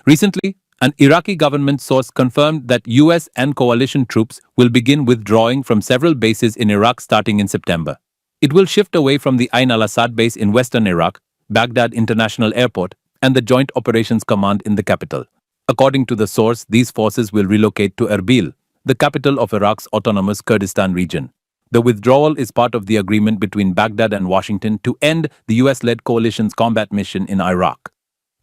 Recently, an Iraqi government source confirmed that US and coalition troops will begin withdrawing from several bases in Iraq starting in September. It will shift away from the al-Assad base in western Iraq, Baghdad International Airport, and the Joint Operations Command in the capital. According to the source, these forces will relocate to Erbil, the capital of Iraq's autonomous Kurdistan region. The withdrawal is part of the agreement between Baghdad and Washington to end the US-led coalition's combat mission in Iraq.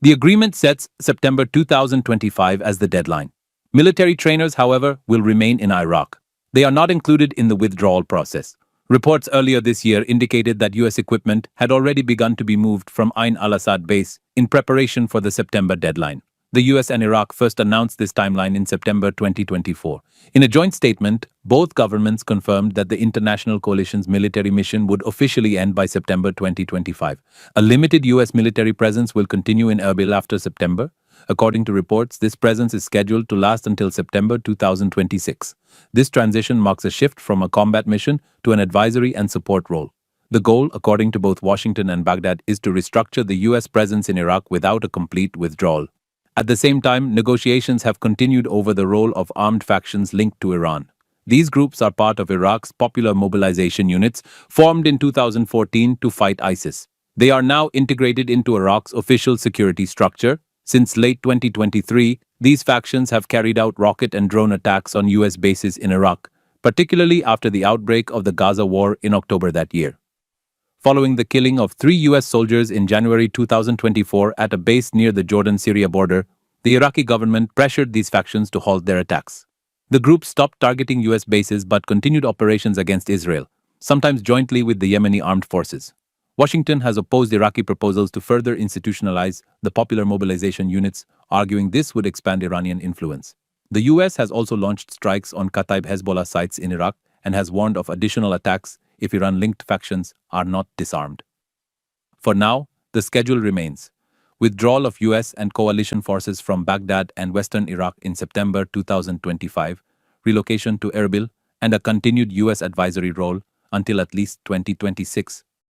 The agreement sets September 2025 as the deadline. Military trainers, however, will remain in Iraq. They are not included in the withdrawal process. Reports earlier this year indicated that US equipment had already begun to be moved from Ain al-Assad base in preparation for the September deadline. The US and Iraq first announced this timeline in September 2024. In a joint statement, both governments confirmed that the international coalition's military mission would officially end by September 2025. A limited US military presence will continue in Erbil after September. According to reports, this presence is scheduled to last until September 2026. This transition marks a shift from a combat mission to an advisory and support role. The goal, according to both Washington and Baghdad, is to restructure the US presence in Iraq without a complete withdrawal. At the same time, negotiations have continued over the role of armed factions linked to Iran. These groups are part of Iraq's popular mobilization units, formed in 2014 to fight ISIS. They are now integrated into Iraq's official security structure. Since late 2023, these factions have carried out rocket and drone attacks on US bases in Iraq, particularly after the outbreak of the Gaza war in October that year. Following the killing of 3 US soldiers in January 2024 at a base near the Jordan-Syria border, the Iraqi government pressured these factions to halt their attacks. The groups stopped targeting US bases but continued operations against Israel, sometimes jointly with the Yemeni armed forces. Washington has opposed Iraqi proposals to further institutionalize the popular mobilization units, arguing this would expand Iranian influence. The US has also launched strikes on Kataib Hezbollah sites in Iraq and has warned of additional attacks if Iran-linked factions are not disarmed. For now, the schedule remains: withdrawal of US and coalition forces from Baghdad and western Iraq in September 2025, relocation to Erbil, and a continued US advisory role until at least 2026.